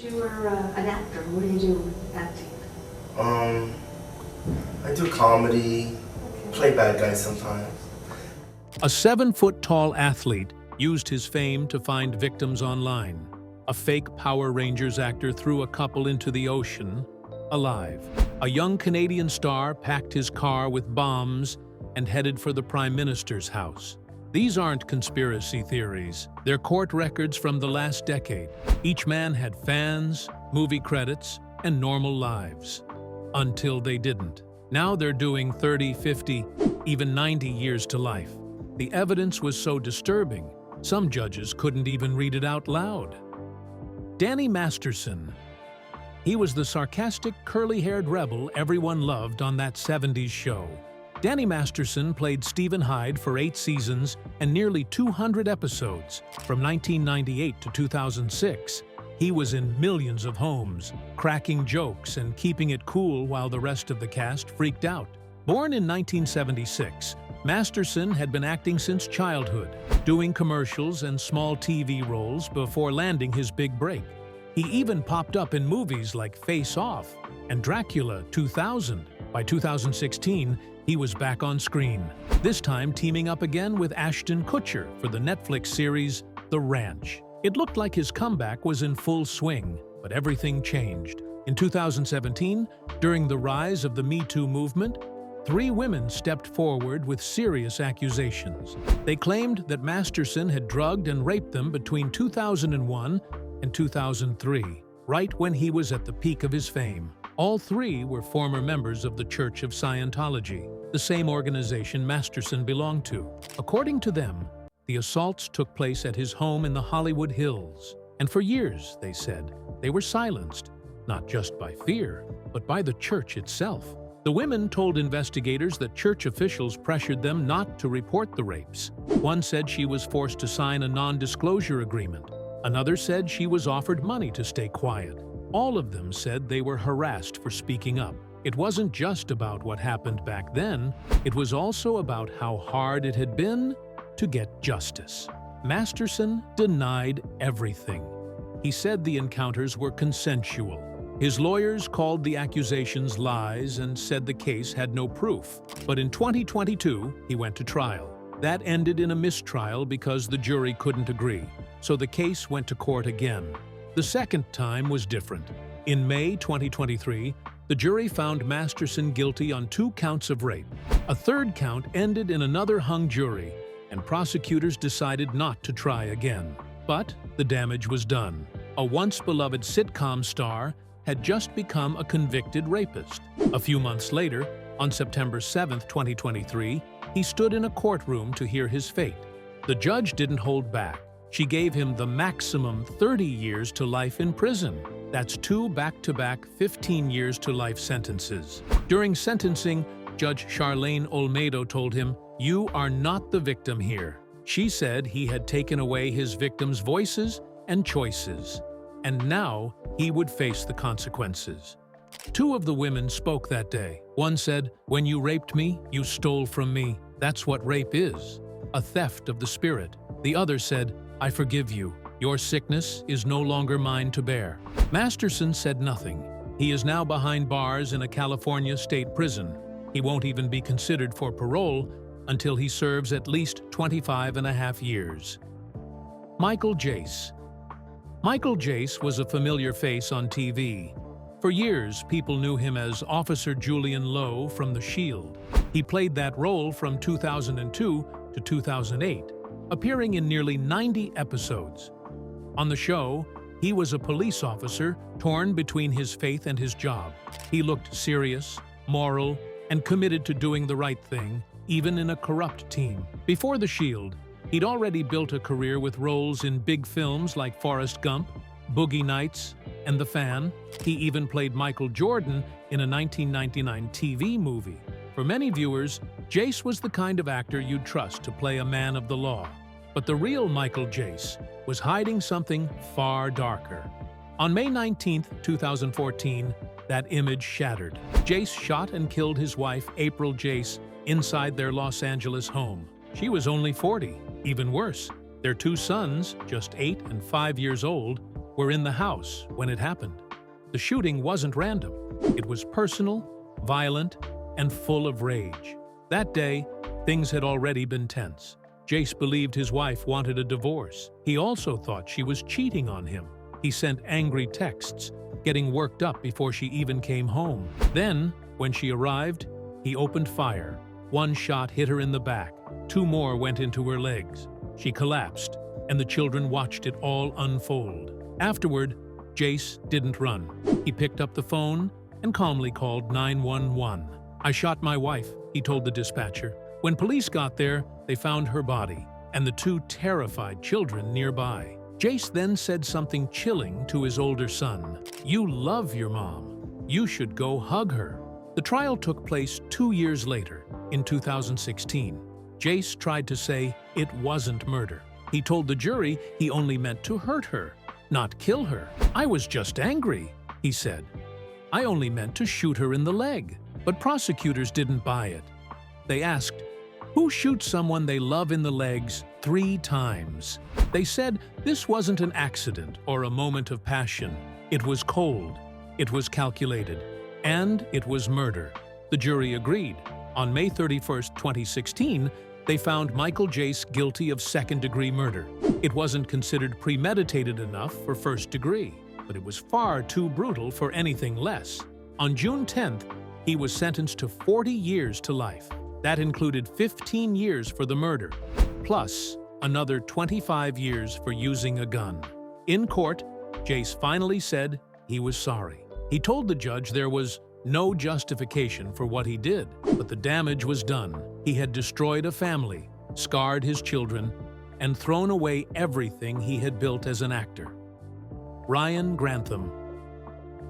You were an actor. What do you do with acting? I do comedy, play bad guys sometimes. A 7-foot-tall athlete used his fame to find victims online. A fake Power Rangers actor threw a couple into the ocean, alive. A young Canadian star packed his car with bombs and headed for the Prime Minister's house. These aren't conspiracy theories. They're court records from the last decade. Each man had fans, movie credits, and normal lives. Until they didn't. Now they're doing 30, 50, even 90 years to life. The evidence was so disturbing, some judges couldn't even read it out loud. Danny Masterson. He was the sarcastic, curly-haired rebel everyone loved on that 70s show. Danny Masterson played Stephen Hyde for 8 seasons and nearly 200 episodes. From 1998 to 2006, he was in millions of homes, cracking jokes and keeping it cool while the rest of the cast freaked out. Born in 1976, Masterson had been acting since childhood, doing commercials and small TV roles before landing his big break. He even popped up in movies like Face Off and Dracula 2000. By 2016, he was back on screen, this time teaming up again with Ashton Kutcher for the Netflix series The Ranch. It looked like his comeback was in full swing, but everything changed. In 2017, during the rise of the Me Too movement, 3 women stepped forward with serious accusations. They claimed that Masterson had drugged and raped them between 2001 and 2003, right when he was at the peak of his fame. All 3 were former members of the Church of Scientology, the same organization Masterson belonged to. According to them, the assaults took place at his home in the Hollywood Hills. And for years, they said, they were silenced, not just by fear, but by the church itself. The women told investigators that church officials pressured them not to report the rapes. One said she was forced to sign a non-disclosure agreement. Another said she was offered money to stay quiet. All of them said they were harassed for speaking up. It wasn't just about what happened back then, it was also about how hard it had been to get justice. Masterson denied everything. He said the encounters were consensual. His lawyers called the accusations lies and said the case had no proof. But in 2022, he went to trial. That ended in a mistrial because the jury couldn't agree. So the case went to court again. The second time was different. In May 2023, the jury found Masterson guilty on 2 counts of rape. A third count ended in another hung jury, and prosecutors decided not to try again. But the damage was done. A once-beloved sitcom star had just become a convicted rapist. A few months later, on September 7, 2023, he stood in a courtroom to hear his fate. The judge didn't hold back. She gave him the maximum 30 years to life in prison. That's 2 back-to-back 15 years to life sentences. During sentencing, Judge Charlene Olmedo told him, "You are not the victim here." She said he had taken away his victims' voices and choices, and now he would face the consequences. 2 of the women spoke that day. One said, "When you raped me, you stole from me. That's what rape is, a theft of the spirit." The other said, "I forgive you. Your sickness is no longer mine to bear." Masterson said nothing. He is now behind bars in a California state prison. He won't even be considered for parole until he serves at least 25.5 years. Michael Jace. Michael Jace was a familiar face on TV. For years, people knew him as Officer Julian Lowe from The Shield. He played that role from 2002 to 2008, appearing in nearly 90 episodes. On the show, he was a police officer torn between his faith and his job. He looked serious, moral, and committed to doing the right thing, even in a corrupt team. Before The Shield, he'd already built a career with roles in big films like Forrest Gump, Boogie Nights, and The Fan. He even played Michael Jordan in a 1999 TV movie. For many viewers, Jace was the kind of actor you'd trust to play a man of the law. But the real Michael Jace was hiding something far darker. On May 19, 2014, that image shattered. Jace shot and killed his wife, April Jace, inside their Los Angeles home. She was only 40. Even worse, their 2 sons, just 8 and 5 years old, were in the house when it happened. The shooting wasn't random. It was personal, violent, and full of rage. That day, things had already been tense. Jace believed his wife wanted a divorce. He also thought she was cheating on him. He sent angry texts, getting worked up before she even came home. Then, when she arrived, he opened fire. One shot hit her in the back. 2 more went into her legs. She collapsed, and the children watched it all unfold. Afterward, Jace didn't run. He picked up the phone and calmly called 911. "I shot my wife," he told the dispatcher. When police got there, they found her body and the 2 terrified children nearby. Jace then said something chilling to his older son. "You love your mom. You should go hug her." The trial took place 2 years later, in 2016. Jace tried to say it wasn't murder. He told the jury he only meant to hurt her, not kill her. "I was just angry," he said. "I only meant to shoot her in the leg." But prosecutors didn't buy it. They asked, "Who shoots someone they love in the legs 3 times?" They said this wasn't an accident or a moment of passion. It was cold, it was calculated, and it was murder. The jury agreed. On May 31, 2016, they found Michael Jace guilty of second-degree murder. It wasn't considered premeditated enough for first degree, but it was far too brutal for anything less. On June 10th, he was sentenced to 40 years to life. That included 15 years for the murder, plus another 25 years for using a gun. In court, Jace finally said he was sorry. He told the judge there was no justification for what he did, but the damage was done. He had destroyed a family, scarred his children, and thrown away everything he had built as an actor. Ryan Grantham.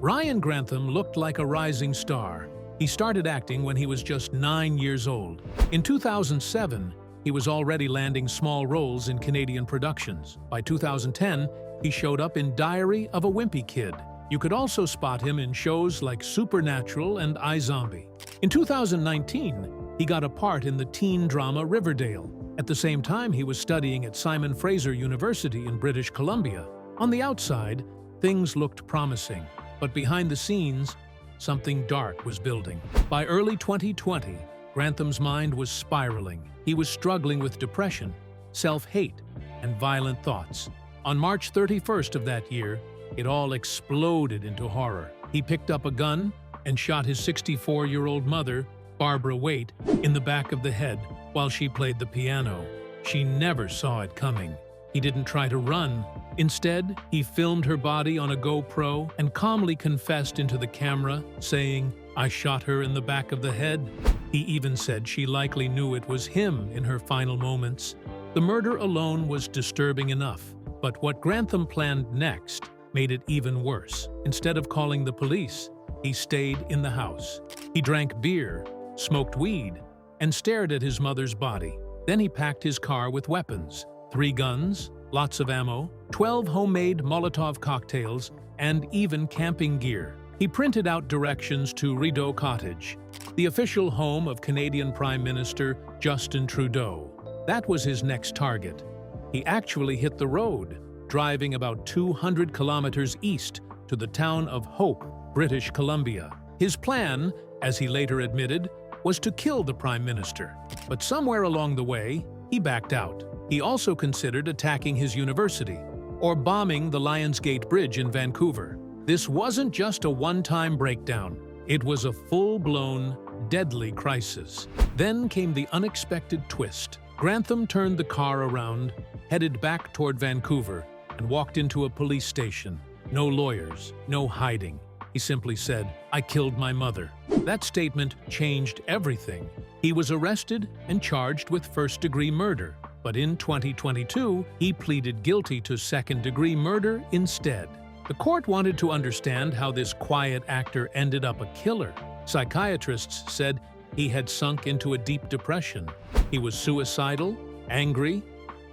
Ryan Grantham looked like a rising star. He started acting when he was just 9 years old. In 2007, he was already landing small roles in Canadian productions. By 2010, he showed up in Diary of a Wimpy Kid. You could also spot him in shows like Supernatural and iZombie. In 2019, he got a part in the teen drama Riverdale. At the same time, he was studying at Simon Fraser University in British Columbia. On the outside, things looked promising, but behind the scenes, something dark was building. By early 2020, Grantham's mind was spiraling. He was struggling with depression, self-hate, and violent thoughts. On March 31st of that year, it all exploded into horror. He picked up a gun and shot his 64-year-old mother, Barbara Waite, in the back of the head while she played the piano. She never saw it coming. He didn't try to run. Instead, he filmed her body on a GoPro and calmly confessed into the camera, saying, "I shot her in the back of the head." He even said she likely knew it was him in her final moments. The murder alone was disturbing enough, but what Grantham planned next made it even worse. Instead of calling the police, he stayed in the house. He drank beer, smoked weed, and stared at his mother's body. Then he packed his car with weapons, 3 guns, lots of ammo, 12 homemade Molotov cocktails, and even camping gear. He printed out directions to Rideau Cottage, the official home of Canadian Prime Minister Justin Trudeau. That was his next target. He actually hit the road, driving about 200 kilometers east to the town of Hope, British Columbia. His plan, as he later admitted, was to kill the Prime Minister. But somewhere along the way, he backed out. He also considered attacking his university or bombing the Lionsgate Bridge in Vancouver. This wasn't just a one-time breakdown. It was a full-blown, deadly crisis. Then came the unexpected twist. Grantham turned the car around, headed back toward Vancouver, and walked into a police station. No lawyers, no hiding. He simply said, "I killed my mother." That statement changed everything. He was arrested and charged with first-degree murder. But in 2022, he pleaded guilty to second-degree murder instead. The court wanted to understand how this quiet actor ended up a killer. Psychiatrists said he had sunk into a deep depression. He was suicidal, angry,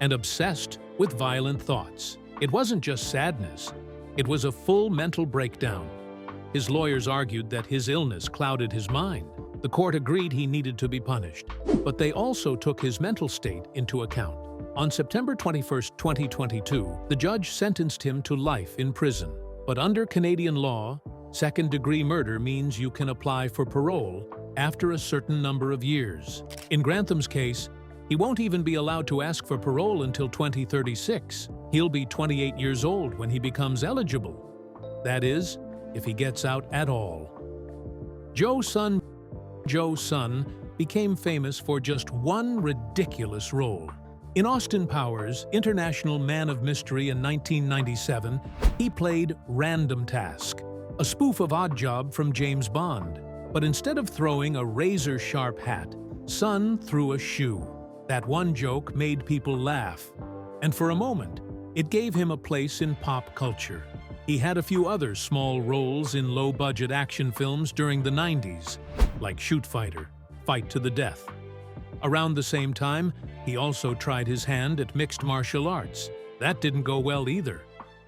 and obsessed with violent thoughts. It wasn't just sadness. It was a full mental breakdown. His lawyers argued that his illness clouded his mind. The court agreed he needed to be punished, but they also took his mental state into account. On September 21, 2022, the judge sentenced him to life in prison. But under Canadian law, second-degree murder means you can apply for parole after a certain number of years. In Grantham's case, he won't even be allowed to ask for parole until 2036. He'll be 28 years old when he becomes eligible. That is, if he gets out at all. Joe Son became famous for just one ridiculous role. In Austin Powers' International Man of Mystery in 1997, he played Random Task, a spoof of Odd Job from James Bond. But instead of throwing a razor-sharp hat, Son threw a shoe. That one joke made people laugh, and for a moment, it gave him a place in pop culture. He had a few other small roles in low-budget action films during the 90s, like Shoot Fighter, Fight to the Death. Around the same time, he also tried his hand at mixed martial arts. That didn't go well either.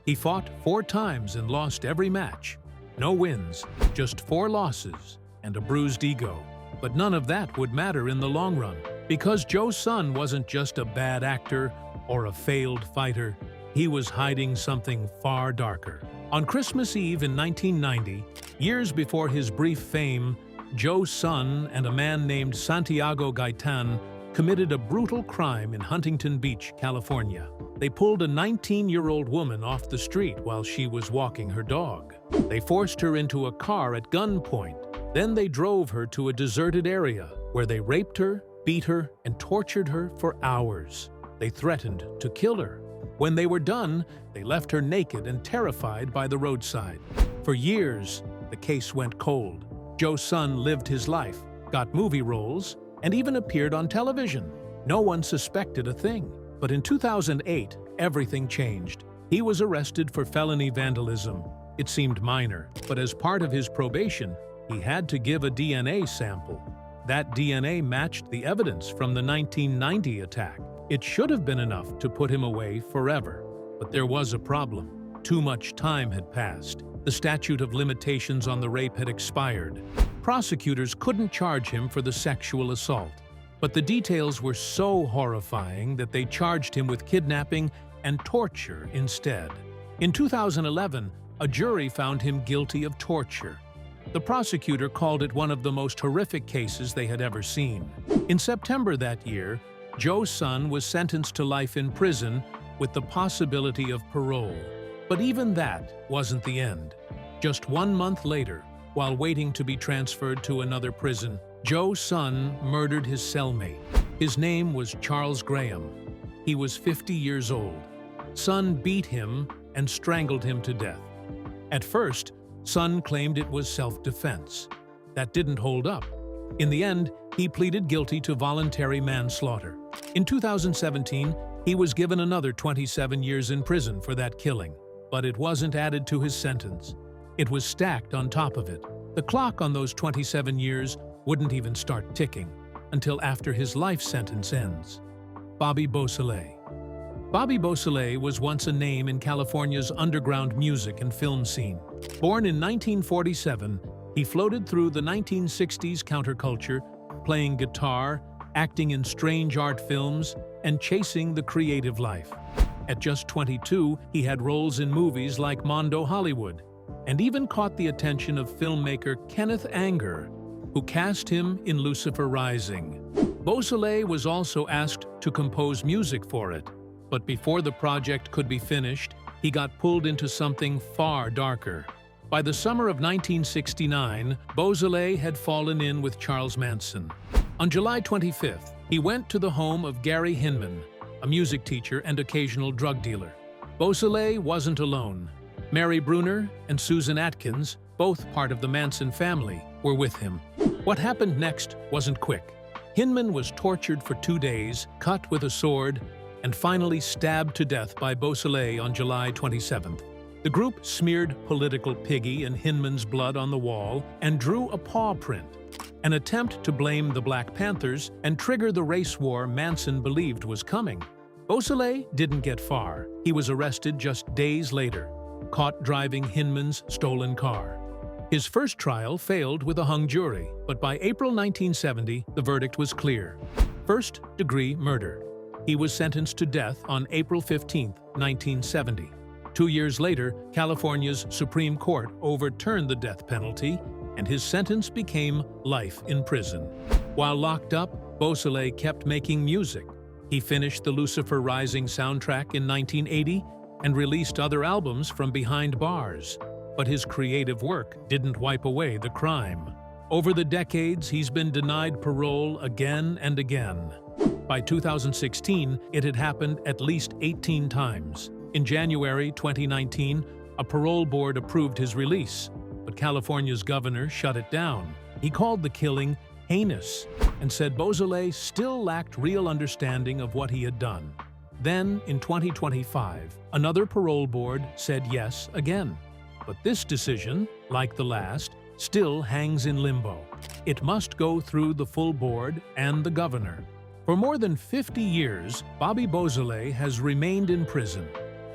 He fought 4 times and lost every match. No wins, just 4 losses and a bruised ego. But none of that would matter in the long run, because Joe Son wasn't just a bad actor or a failed fighter. He was hiding something far darker. On Christmas Eve in 1990, years before his brief fame, Joe Son and a man named Santiago Gaitan committed a brutal crime in Huntington Beach, California. They pulled a 19-year-old woman off the street while she was walking her dog. They forced her into a car at gunpoint. Then they drove her to a deserted area where they raped her, beat her, and tortured her for hours. They threatened to kill her. When they were done, they left her naked and terrified by the roadside. For years, the case went cold. Joe Son lived his life, got movie roles, and even appeared on television. No one suspected a thing. But in 2008, everything changed. He was arrested for felony vandalism. It seemed minor, but as part of his probation, he had to give a DNA sample. That DNA matched the evidence from the 1990 attack. It should have been enough to put him away forever. But there was a problem. Too much time had passed. The statute of limitations on the rape had expired. Prosecutors couldn't charge him for the sexual assault. But the details were so horrifying that they charged him with kidnapping and torture instead. In 2011, a jury found him guilty of torture. The prosecutor called it one of the most horrific cases they had ever seen. In September that year, Joe Son was sentenced to life in prison with the possibility of parole. But even that wasn't the end. Just 1 month later, while waiting to be transferred to another prison, Joe Son murdered his cellmate. His name was Charles Graham. He was 50 years old. Son beat him and strangled him to death. At first, Son claimed it was self-defense. That didn't hold up. In the end, he pleaded guilty to voluntary manslaughter. In 2017, he was given another 27 years in prison for that killing, but it wasn't added to his sentence. It was stacked on top of it. The clock on those 27 years wouldn't even start ticking until after his life sentence ends. Bobby Bosel. Bobby Bosel was once a name in California's underground music and film scene. Born in 1947, he floated through the 1960s counterculture, playing guitar, acting in strange art films, and chasing the creative life. At just 22, he had roles in movies like Mondo Hollywood, and even caught the attention of filmmaker Kenneth Anger, who cast him in Lucifer Rising. Bosel was also asked to compose music for it, but before the project could be finished, he got pulled into something far darker. By the summer of 1969, Bosel had fallen in with Charles Manson. On July 25th, he went to the home of Gary Hinman, a music teacher and occasional drug dealer. Bosel wasn't alone. Mary Bruner and Susan Atkins, both part of the Manson family, were with him. What happened next wasn't quick. Hinman was tortured for 2 days, cut with a sword, and finally stabbed to death by Bosel on July 27th. The group smeared political piggy and Hinman's blood on the wall and drew a paw print, an attempt to blame the Black Panthers and trigger the race war Manson believed was coming. Bosel didn't get far. He was arrested just days later, caught driving Hinman's stolen car. His first trial failed with a hung jury, but by April 1970, the verdict was clear: first-degree murder. He was sentenced to death on April 15, 1970. 2 years later, California's Supreme Court overturned the death penalty, and his sentence became life in prison. While locked up, Bosel kept making music. He finished the Lucifer Rising soundtrack in 1980 and released other albums from behind bars. But his creative work didn't wipe away the crime. Over the decades, he's been denied parole again and again. By 2016, it had happened at least 18 times. In January 2019, a parole board approved his release, but California's governor shut it down. He called the killing heinous and said Bosel still lacked real understanding of what he had done. Then, in 2025, another parole board said yes again. But this decision, like the last, still hangs in limbo. It must go through the full board and the governor. For more than 50 years, Bobby Bosel has remained in prison,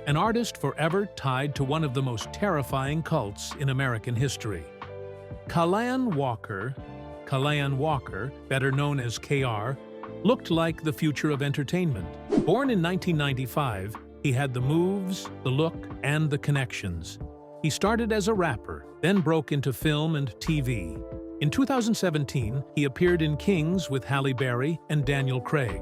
an artist forever tied to one of the most terrifying cults in American history. Khalan Walker, better known as KR, looked like the future of entertainment. Born in 1995, he had the moves, the look, and the connections. He started as a rapper, then broke into film and TV. In 2017, he appeared in Kings with Halle Berry and Daniel Craig.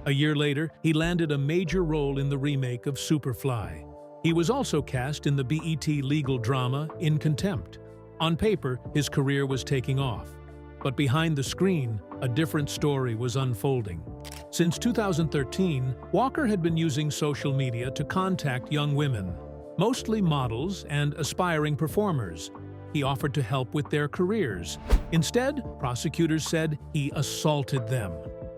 A year later, he landed a major role in the remake of Superfly. He was also cast in the BET legal drama In Contempt. On paper, his career was taking off. But behind the screen, a different story was unfolding. Since 2013, Walker had been using social media to contact young women, mostly models and aspiring performers. He offered to help with their careers. Instead, prosecutors said he assaulted them.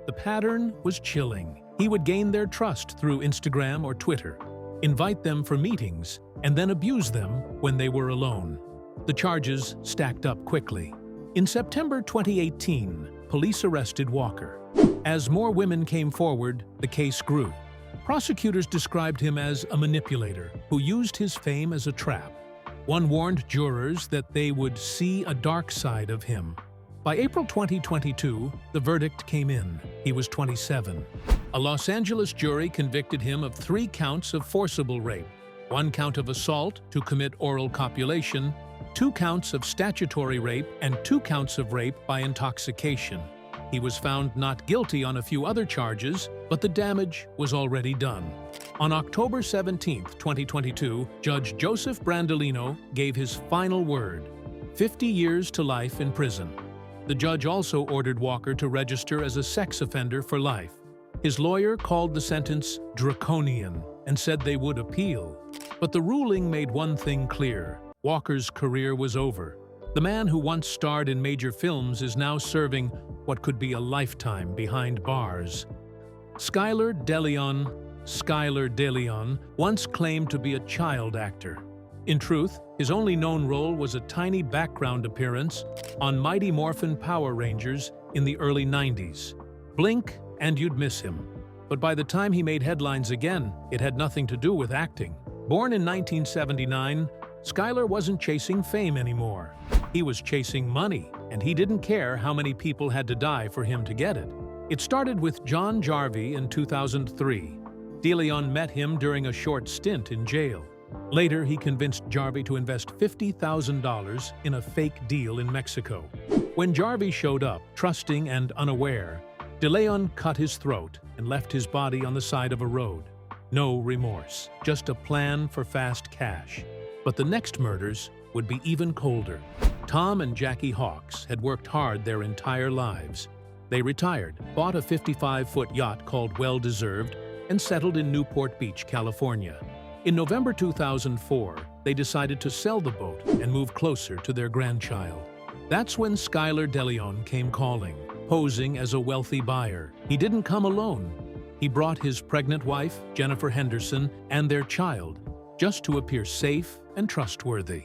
The pattern was chilling. He would gain their trust through Instagram or Twitter, invite them for meetings, and then abuse them when they were alone. The charges stacked up quickly. In September 2018, police arrested Walker. As more women came forward, the case grew. Prosecutors described him as a manipulator who used his fame as a trap. One warned jurors that they would see a dark side of him. By April 2022, the verdict came in. He was 27. A Los Angeles jury convicted him of 3 counts of forcible rape, 1 count of assault to commit oral copulation, 2 counts of statutory rape, and 2 counts of rape by intoxication. He was found not guilty on a few other charges, but the damage was already done. On October 17, 2022, Judge Joseph Brandolino gave his final word: 50 years to life in prison. The judge also ordered Walker to register as a sex offender for life. His lawyer called the sentence draconian and said they would appeal. But the ruling made one thing clear: Walker's career was over. The man who once starred in major films is now serving what could be a lifetime behind bars. Skyler Deleon once claimed to be a child actor. In truth, his only known role was a tiny background appearance on Mighty Morphin Power Rangers in the early 90s. Blink and you'd miss him. But by the time he made headlines again, it had nothing to do with acting. Born in 1979, Skyler wasn't chasing fame anymore. He was chasing money, and he didn't care how many people had to die for him to get it. It started with John Jarvis in 2003. Deleon met him during a short stint in jail. Later, he convinced Jarvis to invest $50,000 in a fake deal in Mexico. When Jarvis showed up, trusting and unaware, Deleon cut his throat and left his body on the side of a road. No remorse, just a plan for fast cash. But the next murders would be even colder. Tom and Jackie Hawks had worked hard their entire lives. They retired, bought a 55-foot yacht called Well Deserved, and settled in Newport Beach, California. In November 2004, they decided to sell the boat and move closer to their grandchild. That's when Skyler Deleon came calling, posing as a wealthy buyer. He didn't come alone. He brought his pregnant wife, Jennifer Henderson, and their child, just to appear safe and trustworthy.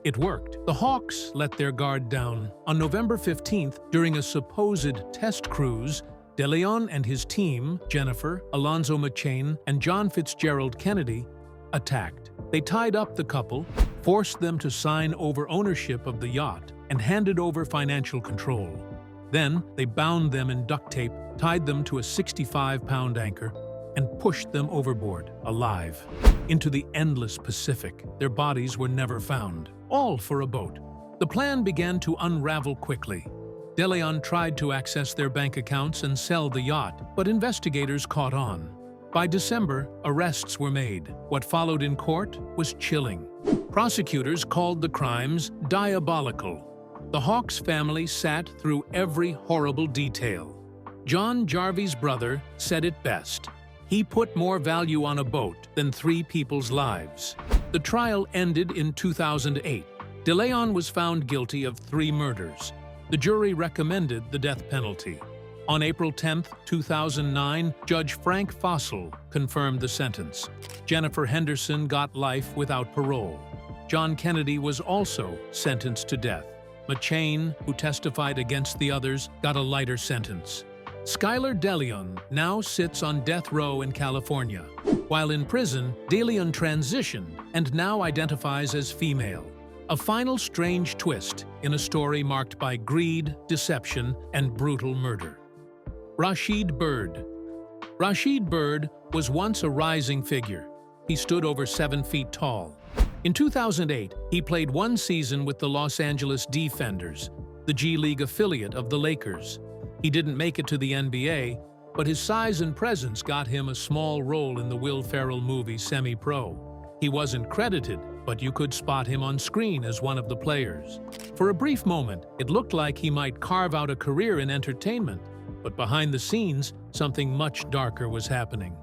It worked. The Hawks let their guard down. On November 15th, during a supposed test cruise, Deleon and his team, Jennifer, Alonzo McChain, and John Fitzgerald Kennedy, attacked. They tied up the couple, forced them to sign over ownership of the yacht, and handed over financial control. Then, they bound them in duct tape, tied them to a 65-pound anchor, and pushed them overboard, alive, into the endless Pacific. Their bodies were never found, all for a boat. The plan began to unravel quickly. Deleon tried to access their bank accounts and sell the yacht, but investigators caught on. By December, arrests were made. What followed in court was chilling. Prosecutors called the crimes diabolical. The Hawks family sat through every horrible detail. John Jarvie's brother said it best. He put more value on a boat than 3 people's lives. The trial ended in 2008. Deleon was found guilty of 3 murders. The jury recommended the death penalty. On April 10, 2009, Judge Frank Bosel confirmed the sentence. Jennifer Henderson got life without parole. John Kennedy was also sentenced to death. McChain, who testified against the others, got a lighter sentence. Skyler Deleon now sits on death row in California. While in prison, Deleon transitioned and now identifies as female. A final strange twist in a story marked by greed, deception, and brutal murder. Rasheed Bird. Rasheed Bird was once a rising figure. He stood over 7 feet tall. In 2008, he played 1 season with the Los Angeles Defenders, the G League affiliate of the Lakers. He didn't make it to the NBA, but his size and presence got him a small role in the Will Ferrell movie Semi-Pro. He wasn't credited, but you could spot him on screen as one of the players. For a brief moment, it looked like he might carve out a career in entertainment, but behind the scenes, something much darker was happening.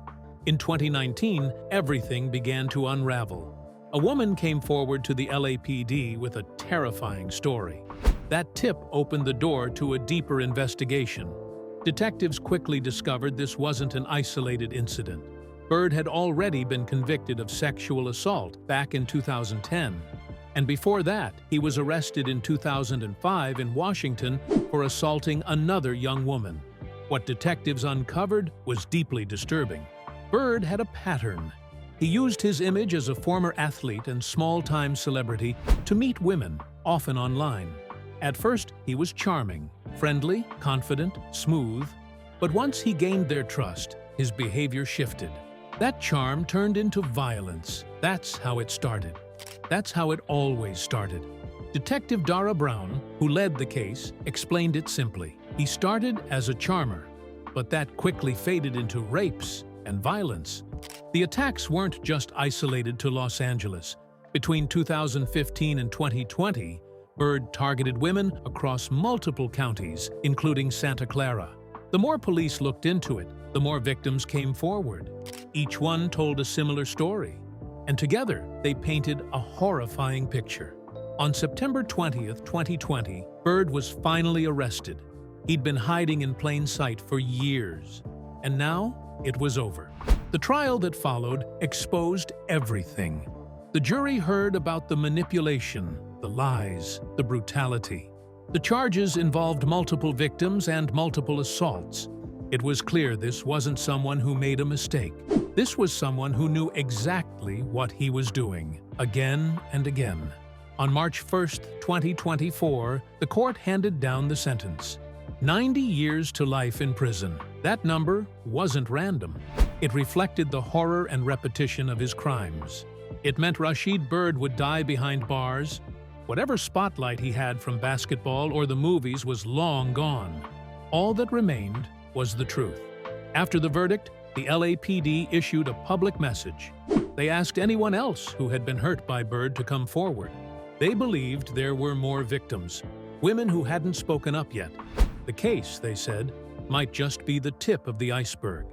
In 2019, everything began to unravel. A woman came forward to the LAPD with a terrifying story. That tip opened the door to a deeper investigation. Detectives quickly discovered this wasn't an isolated incident. Bird had already been convicted of sexual assault back in 2010. And before that, he was arrested in 2005 in Washington for assaulting another young woman. What detectives uncovered was deeply disturbing. Bird had a pattern. He used his image as a former athlete and small-time celebrity to meet women, often online. At first, he was charming, friendly, confident, smooth. But once he gained their trust, his behavior shifted. That charm turned into violence. That's how it started. That's how it always started. Detective Dara Brown, who led the case, explained it simply. He started as a charmer, but that quickly faded into rapes and violence. The attacks weren't just isolated to Los Angeles. Between 2015 and 2020, Bird targeted women across multiple counties, including Santa Clara. The more police looked into it, the more victims came forward. Each one told a similar story, and together they painted a horrifying picture. On September 20th, 2020, Bird was finally arrested. He'd been hiding in plain sight for years, and now it was over. The trial that followed exposed everything. The jury heard about the manipulation, the lies, the brutality. The charges involved multiple victims and multiple assaults. It was clear this wasn't someone who made a mistake. This was someone who knew exactly what he was doing, again and again. On March 1st, 2024, the court handed down the sentence. 90 years to life in prison. That number wasn't random. It reflected the horror and repetition of his crimes. It meant Rasheed Bird would die behind bars. Whatever spotlight he had from basketball or the movies was long gone. All that remained was the truth. After the verdict, the LAPD issued a public message. They asked anyone else who had been hurt by Bird to come forward. They believed there were more victims, women who hadn't spoken up yet. The case, they said, might just be the tip of the iceberg.